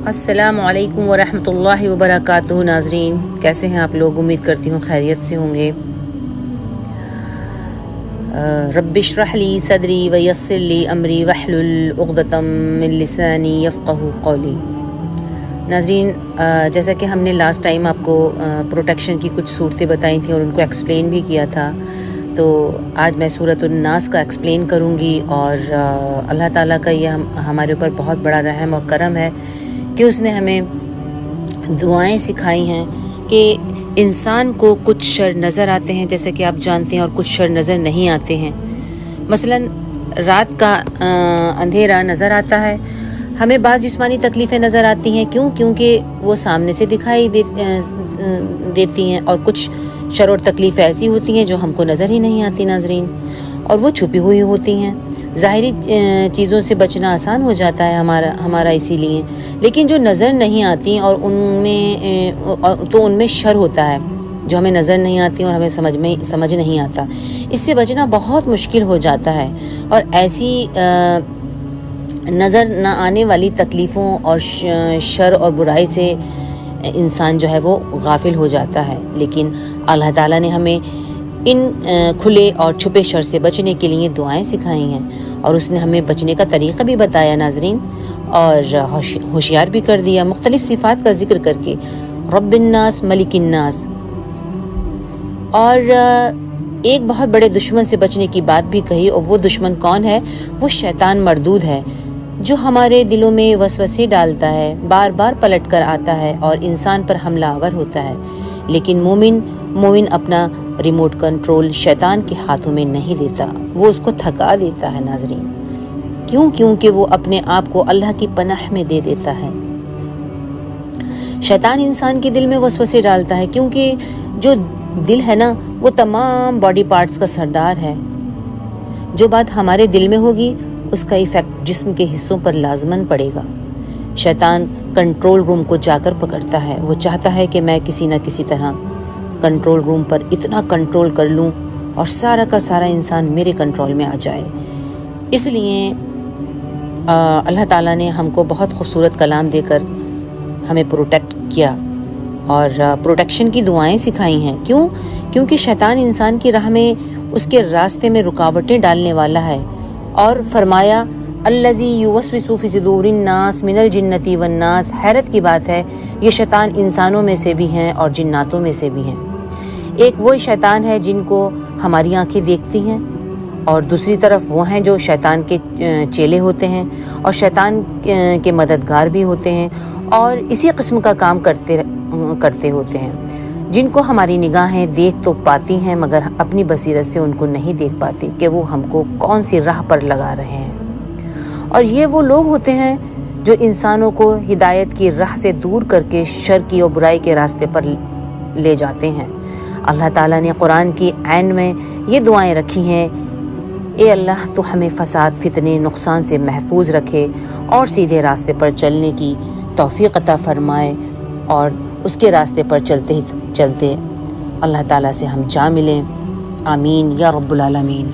السلام علیکم ورحمۃ اللہ وبرکاتہ۔ ناظرین کیسے ہیں آپ لوگ؟ امید کرتی ہوں خیریت سے ہوں گے۔ رب اشرح لی صدری ویسر لی امری واحلل عقدۃ من لسانی یفقہوا قولی۔ ناظرین جیسا کہ ہم نے لاسٹ ٹائم آپ کو پروٹیکشن کی کچھ صورتیں بتائی تھیں اور ان کو ایکسپلین بھی کیا تھا، تو آج میں سورۃ الناس کا ایکسپلین کروں گی، اور اللہ تعالیٰ کا یہ ہمارے اوپر بہت بڑا رحم اور کرم ہے کہ اس نے ہمیں دعائیں سکھائی ہیں کہ انسان کو کچھ شر نظر آتے ہیں جیسے کہ آپ جانتے ہیں، اور کچھ شر نظر نہیں آتے ہیں۔ مثلا رات کا اندھیرا نظر آتا ہے، ہمیں بعض جسمانی تکلیفیں نظر آتی ہیں، کیونکہ وہ سامنے سے دکھائی دیتی ہیں، اور کچھ شر اور تکلیفیں ایسی ہوتی ہیں جو ہم کو نظر ہی نہیں آتی ناظرین، اور وہ چھپی ہوئی ہوتی ہیں۔ ظاہری چیزوں سے بچنا آسان ہو جاتا ہے ہمارا اسی لیے، لیکن جو نظر نہیں آتی اور ان میں شر ہوتا ہے جو ہمیں نظر نہیں آتی اور ہمیں سمجھ نہیں آتا، اس سے بچنا بہت مشکل ہو جاتا ہے، اور ایسی نظر نہ آنے والی تکلیفوں اور شر اور برائی سے انسان جو ہے وہ غافل ہو جاتا ہے۔ لیکن اللہ تعالیٰ نے ہمیں ان کھلے اور چھپے شر سے بچنے کے لیے دعائیں سکھائی ہیں، اور اس نے ہمیں بچنے کا طریقہ بھی بتایا ناظرین، اور ہوشیار بھی کر دیا مختلف صفات کا ذکر کر کے، رب الناس ملک الناس۔ اور ایک بہت بڑے دشمن سے بچنے کی بات بھی کہی، اور وہ دشمن کون ہے؟ وہ شیطان مردود ہے، جو ہمارے دلوں میں وسوسے ڈالتا ہے، بار بار پلٹ کر آتا ہے اور انسان پر حملہ آور ہوتا ہے۔ لیکن مومن اپنا ریموٹ کنٹرول شیطان کے ہاتھوں میں نہیں دیتا، وہ اس کو تھکا دیتا ہے ناظرین۔ کیونکہ وہ اپنے آپ کو اللہ کی پناہ میں دے دیتا ہے۔ شیطان انسان کے دل میں وسوسے ڈالتا ہے، کیونکہ جو دل ہے نا وہ تمام باڈی پارٹس کا سردار ہے۔ جو بات ہمارے دل میں ہوگی اس کا ایفیکٹ جسم کے حصوں پر لازماً پڑے گا۔ شیطان کنٹرول روم کو جا کر پکڑتا ہے، وہ چاہتا ہے کہ میں کسی نہ کسی طرح کنٹرول روم پر اتنا کنٹرول کر لوں اور سارا کا سارا انسان میرے کنٹرول میں آ جائے۔ اس لیے اللہ تعالیٰ نے ہم کو بہت خوبصورت کلام دے کر ہمیں پروٹیکٹ کیا، اور پروٹیکشن کی دعائیں سکھائی ہیں۔ کیونکہ شیطان انسان کی راہ میں اس کے راستے میں رکاوٹیں ڈالنے والا ہے، اور فرمایا الذی یوسوس فی صدور الناس من الجنۃ والناس۔ حیرت کی بات ہے، یہ شیطان انسانوں میں سے بھی ہیں اور جناتوں میں سے بھی ہیں۔ ایک وہ شیطان ہے جن کو ہماری آنکھیں دیکھتی ہیں، اور دوسری طرف وہ ہیں جو شیطان کے چیلے ہوتے ہیں اور شیطان کے مددگار بھی ہوتے ہیں، اور اسی قسم کا کام کرتے ہوتے ہیں، جن کو ہماری نگاہیں دیکھ تو پاتی ہیں مگر اپنی بصیرت سے ان کو نہیں دیکھ پاتی کہ وہ ہم کو کون سی راہ پر لگا رہے ہیں۔ اور یہ وہ لوگ ہوتے ہیں جو انسانوں کو ہدایت کی راہ سے دور کر کے شر کی اور برائی کے راستے پر لے جاتے ہیں۔ اللہ تعالیٰ نے قرآن کی عین میں یہ دعائیں رکھی ہیں، اے اللہ تو ہمیں فساد، فتنے، نقصان سے محفوظ رکھے اور سیدھے راستے پر چلنے کی توفیق عطا فرمائے، اور اس کے راستے پر چلتے اللہ تعالیٰ سے ہم جا ملیں۔ آمین یا رب العالمین۔